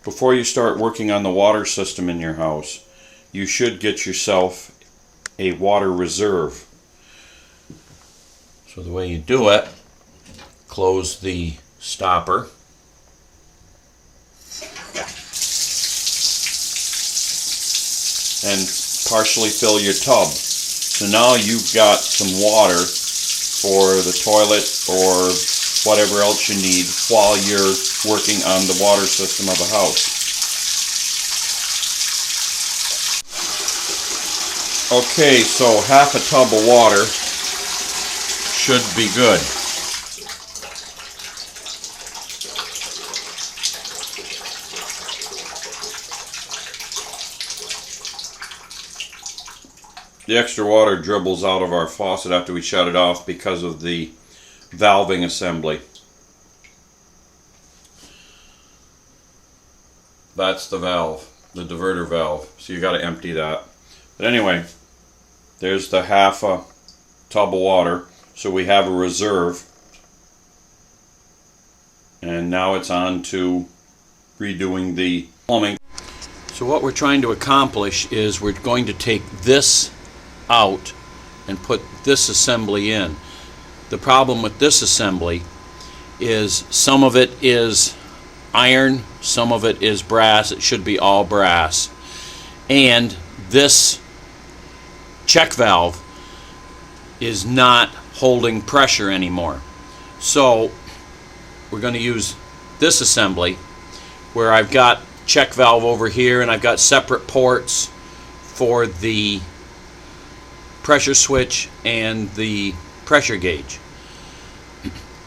before you start working on the water system in your house, you should get yourself a water reserve. So the way you do it, close the stopper, and partially fill your tub. So now you've got some water for the toilet or whatever else you need while you're working on the water system of a house. Okay, so half a tub of water should be good. The extra water dribbles out of our faucet after we shut it off because of the valving assembly. That's the valve, the diverter valve, so you got to empty that. But anyway, there's the half a tub of water, so we have a reserve, and now it's on to redoing the plumbing. So what we're trying to accomplish is we're going to take this out and put this assembly in. The problem with this assembly is some of it is iron, some of it is brass. It should be all brass. And this check valve is not holding pressure anymore. So we're going to use this assembly where I've got check valve over here and I've got separate ports for the pressure switch and the pressure gauge.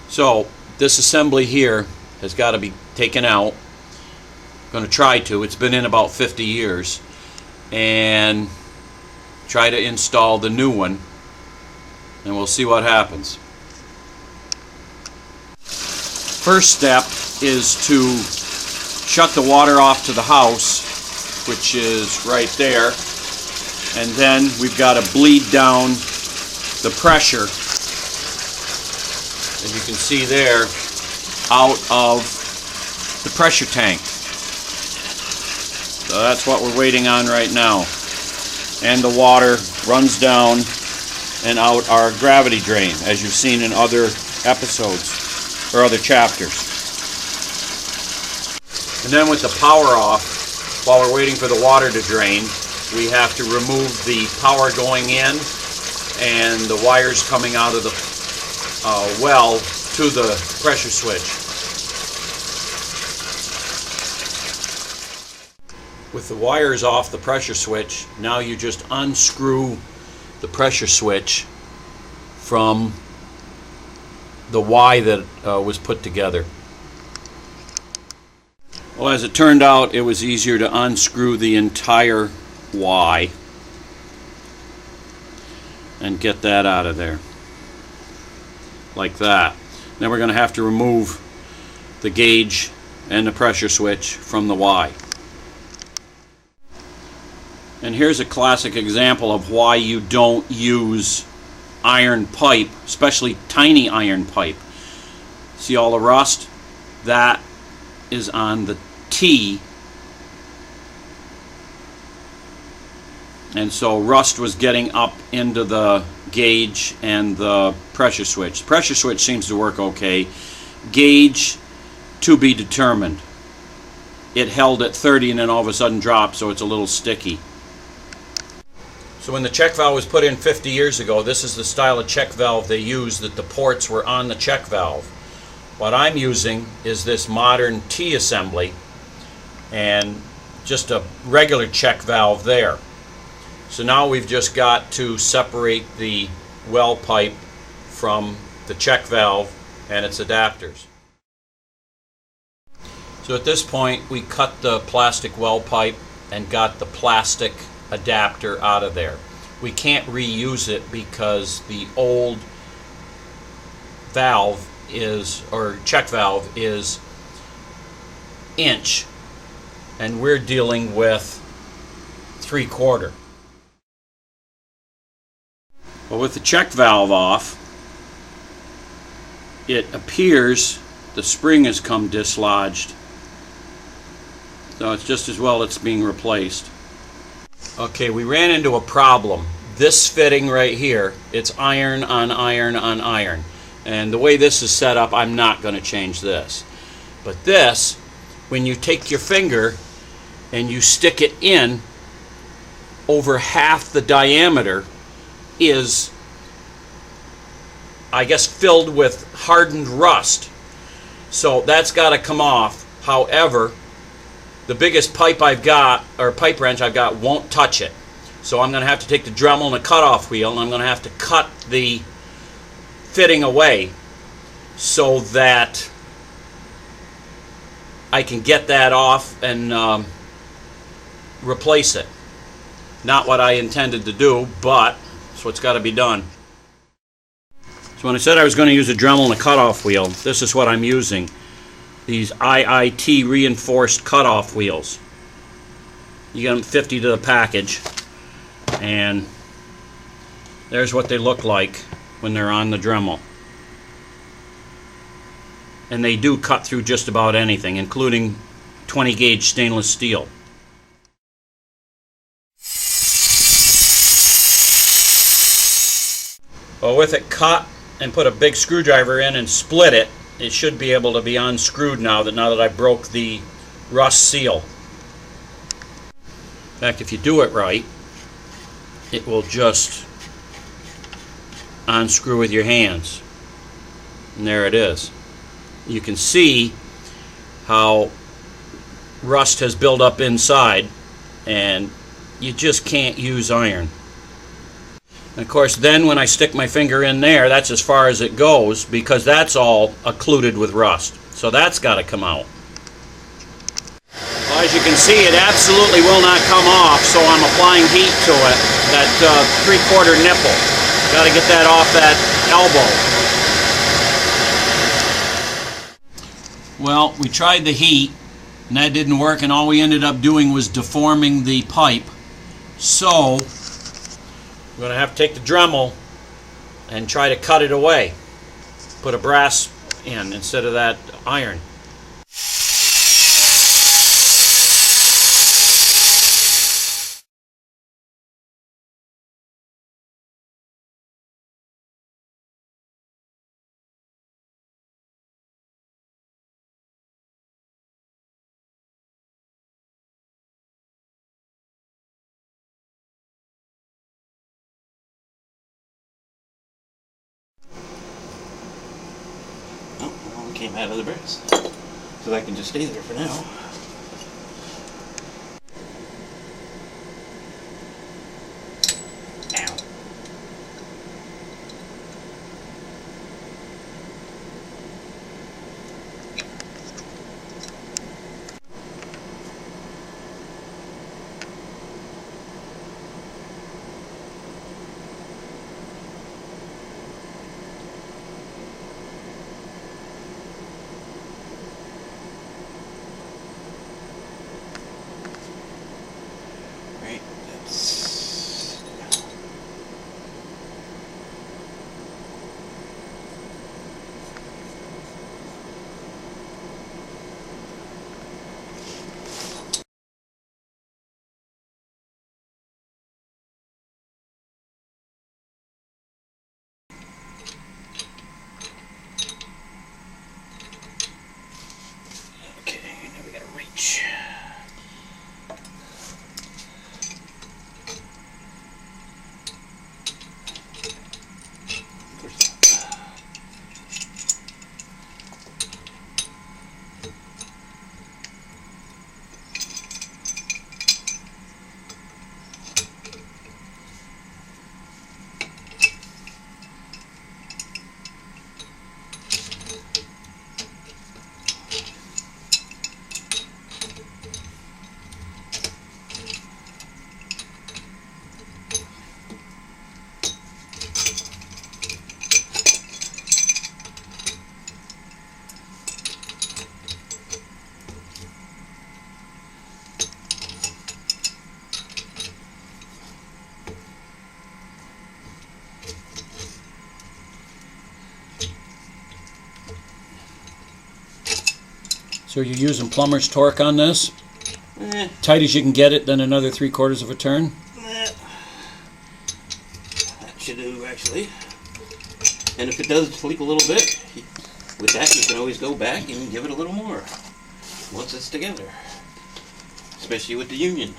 So this assembly here has got to be taken out. I'm going to try to. It's been in about 50 years. And try to install the new one, and we'll see what happens. First step is to shut the water off to the house, which is right there, and then we've got to bleed down the pressure, as you can see there, out of the pressure tank. So that's what we're waiting on right now. And the water runs down and out our gravity drain, as you've seen in other episodes or other chapters. And then with the power off, while we're waiting for the water to drain, we have to remove the power going in and the wires coming out of the well to the pressure switch. With the wires off the pressure switch, now you just unscrew the pressure switch from the Y that was put together. Well, as it turned out, it was easier to unscrew the entire Y and get that out of there, like that. Then we're going to have to remove the gauge and the pressure switch from the Y. And here's a classic example of why you don't use iron pipe, especially tiny iron pipe. See all the rust? That is on the T. And so rust was getting up into the gauge and the pressure switch. The pressure switch seems to work okay. Gauge, to be determined. It held at 30 and then all of a sudden dropped, so it's a little sticky. So when the check valve was put in 50 years ago, this is the style of check valve they used, that the ports were on the check valve. What I'm using is this modern T assembly and just a regular check valve there. So now we've just got to separate the well pipe from the check valve and its adapters. So at this point we cut the plastic well pipe and got the plastic adapter out of there. We can't reuse it because the old valve is, or check valve is inch, and we're dealing with 3/4. Well, with the check valve off, it appears the spring has come dislodged So it's just as well it's being replaced. Okay, we ran into a problem. This fitting right here, it's iron on iron on iron. And the way this is set up, I'm not going to change this. But this, when you take your finger and you stick it in, over half the diameter is, I guess, filled with hardened rust. So that's got to come off. However, the biggest pipe I've got, or pipe wrench I've got, won't touch it. So I'm going to have to take the Dremel and a cutoff wheel, and I'm going to have to cut the fitting away so that I can get that off and replace it. Not what I intended to do, but it's what's got to be done. So when I said I was going to use a Dremel and a cutoff wheel, this is what I'm using. These IIT reinforced cutoff wheels. You get them 50 to the package, and there's what they look like when they're on the Dremel. And they do cut through just about anything, including 20 gauge stainless steel. Well, with it cut and put a big screwdriver in and split it, it should be able to be unscrewed now that I broke the rust seal. In fact, if you do it right, it will just unscrew with your hands. And there it is. You can see how rust has built up inside, and you just can't use iron. And of course, then when I stick my finger in there, that's as far as it goes, because that's all occluded with rust. So that's got to come out. Well, as you can see, it absolutely will not come off, so I'm applying heat to it. That 3/4 nipple. Got to get that off that elbow. Well, we tried the heat, and that didn't work, and all we ended up doing was deforming the pipe. So we're going to have to take the Dremel and try to cut it away. Put a brass in instead of that iron. Came out of the brass, so that can just stay there for now. Ow. So you're using plumber's torque on this? tight as you can get it, then another 3/4 of a turn. That should do, actually. And if it does leak a little bit, with that you can always go back and give it a little more once it's together, especially with the union.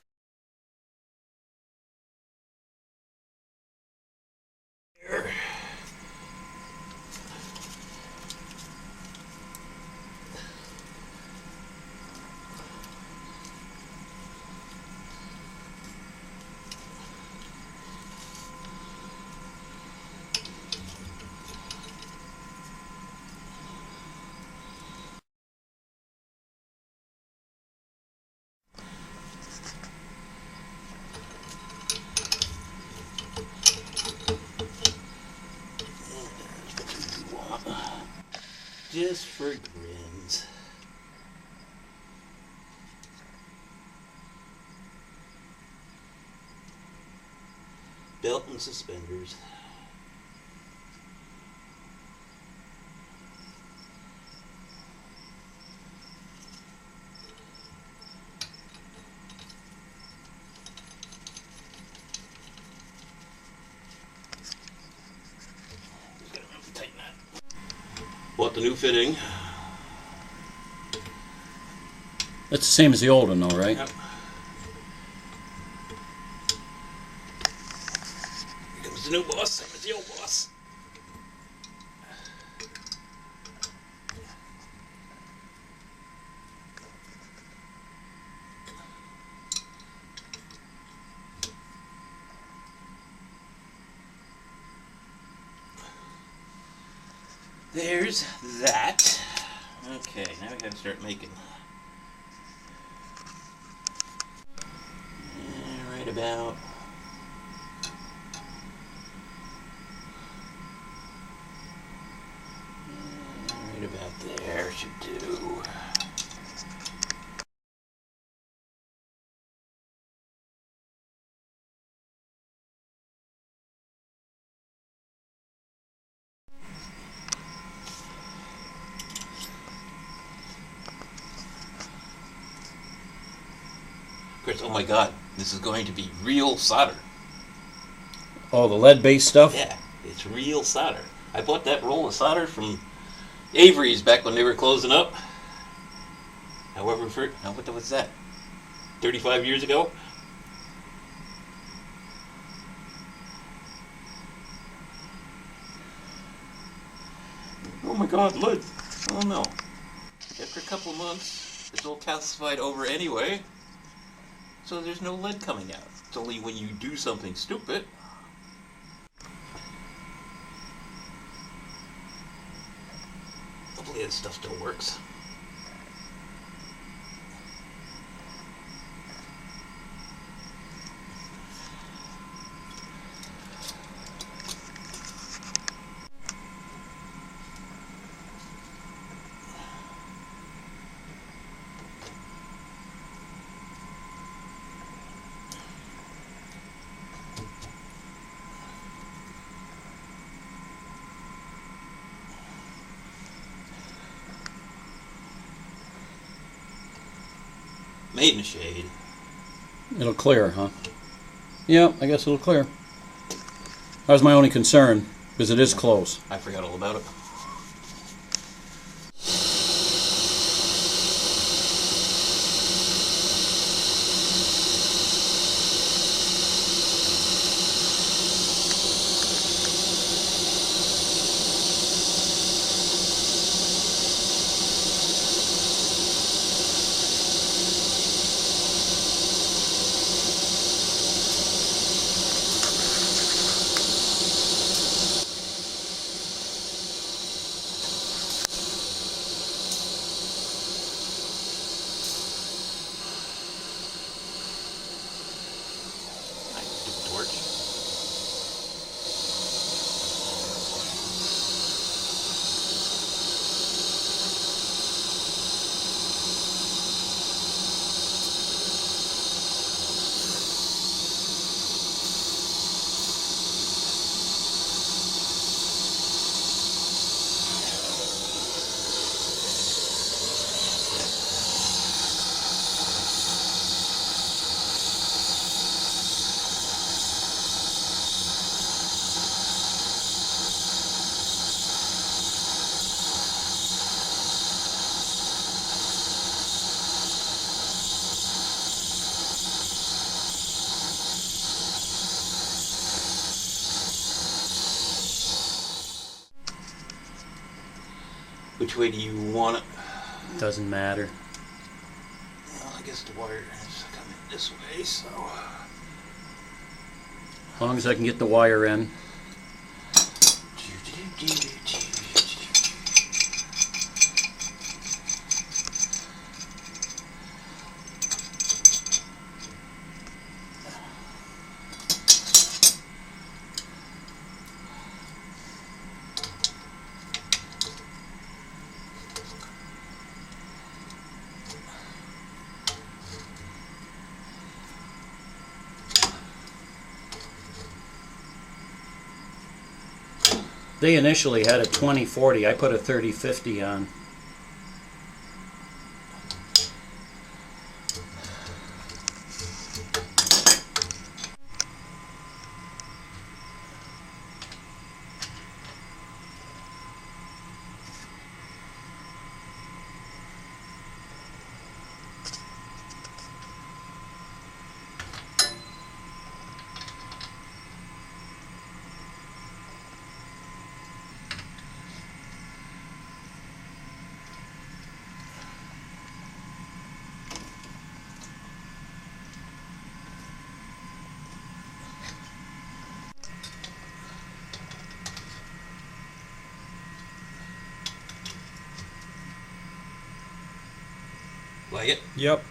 Just for grins. Belt and suspenders. Just gotta remember to tighten that. Bought the new fitting. That's the same as the old one, though, right? Yep. Here comes the new boss, same as the old boss. There's that. Okay, now we gotta start making. Right about. Right about there should do. Chris, oh my God, this is going to be real solder. Oh, the lead-based stuff? Yeah, it's real solder. I bought that roll of solder from Avery's back when they were closing up. However, what was that? 35 years ago? Oh my God, lead. Oh no. After a couple of months, it's all calcified over anyway. So there's no lead coming out. It's only when you do something stupid. Hopefully this stuff still works. Made in the shade. It'll clear, huh? Yeah, I guess it'll clear. That was my only concern, because it is close. I forgot all about it. Which way do you want it? Doesn't matter. Well, I guess the wire is coming this way, so. As long as I can get the wire in. They initially had a 20-40. I put a 30-50 on. Like it? Yep.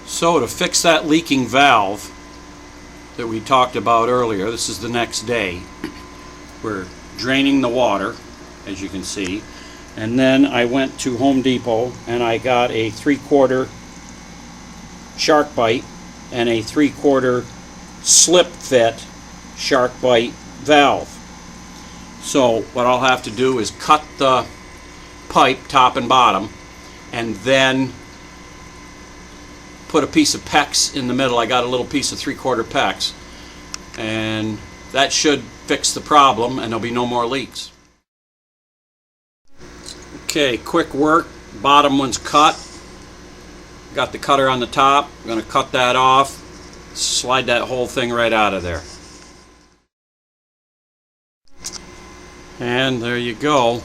So to fix that leaking valve that we talked about earlier, this is the next day. We're draining the water, as you can see, and then I went to Home Depot and I got a 3/4 shark bite and a 3/4 slip fit shark bite valve. So what I'll have to do is cut the pipe top and bottom and then put a piece of PEX in the middle. I got a little piece of 3/4 PEX, and that should fix the problem and there'll be no more leaks. Okay, quick work. Bottom one's cut. Got the cutter on the top. I'm going to cut that off, slide that whole thing right out of there. And there you go.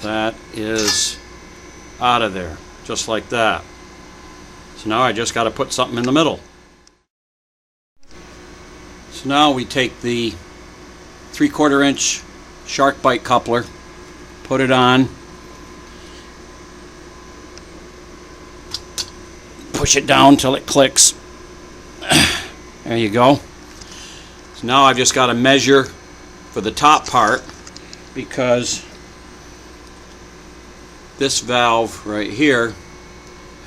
That is out of there, just like that. So now I just got to put something in the middle. So now we take the 3/4 inch shark bite coupler, put it on, push it down till it clicks. There you go. So now I've just got to measure for the top part, because this valve right here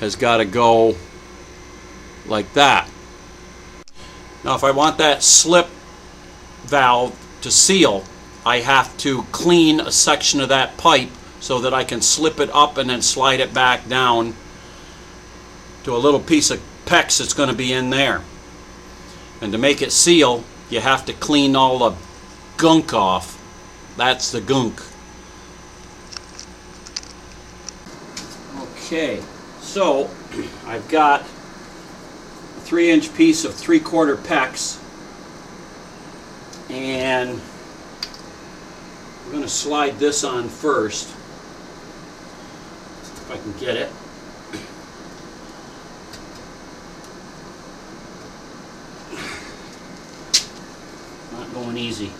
has got to go like that. Now if I want that slip valve to seal, I have to clean a section of that pipe so that I can slip it up and then slide it back down to a little piece of PEX that's going to be in there. And to make it seal, you have to clean all the gunk off. That's the gunk. Okay, so I've got a 3-inch piece of 3/4 PEX, and We're going to slide this on first, if I can get it. Not going easy.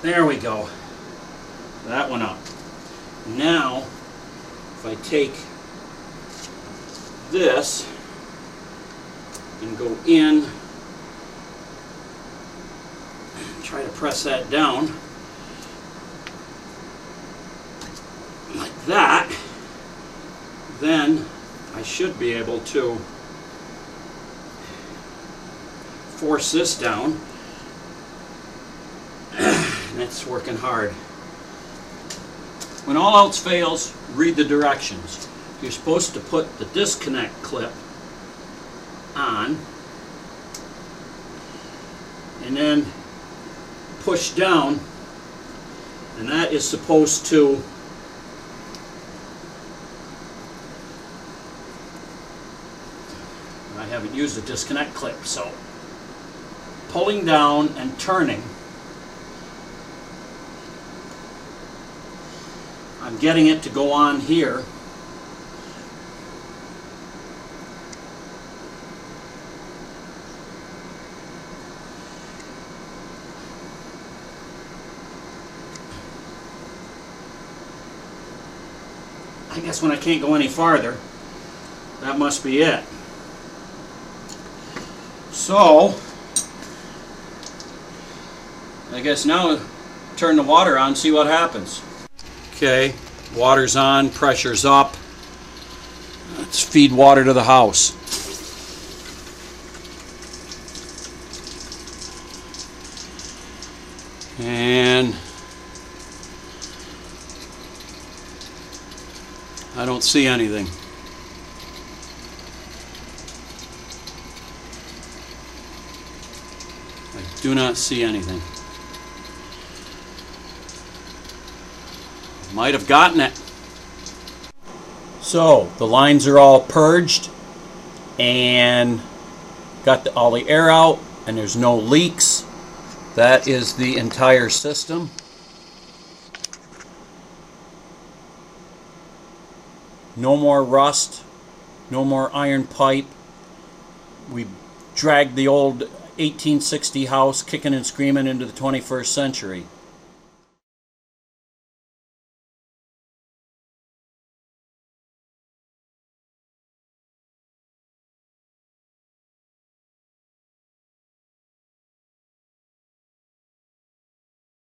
There we go. That one up. Now, if I take this and go in, try to press that down like that, then I should be able to force this down. And it's working hard. When all else fails, read the directions. You're supposed to put the disconnect clip on and then push down, and that is supposed to I haven't used a disconnect clip, so pulling down and turning, I'm getting it to go on here. I guess when I can't go any farther, that must be it. So, I guess now turn the water on, see what happens. Okay, water's on, pressure's up. Let's feed water to the house. And I don't see anything. I do not see anything. Might have gotten it. So the lines are all purged and got all the air out, and there's no leaks. That is the entire system. No more rust, no more iron pipe. We dragged the old 1860 house kicking and screaming into the 21st century.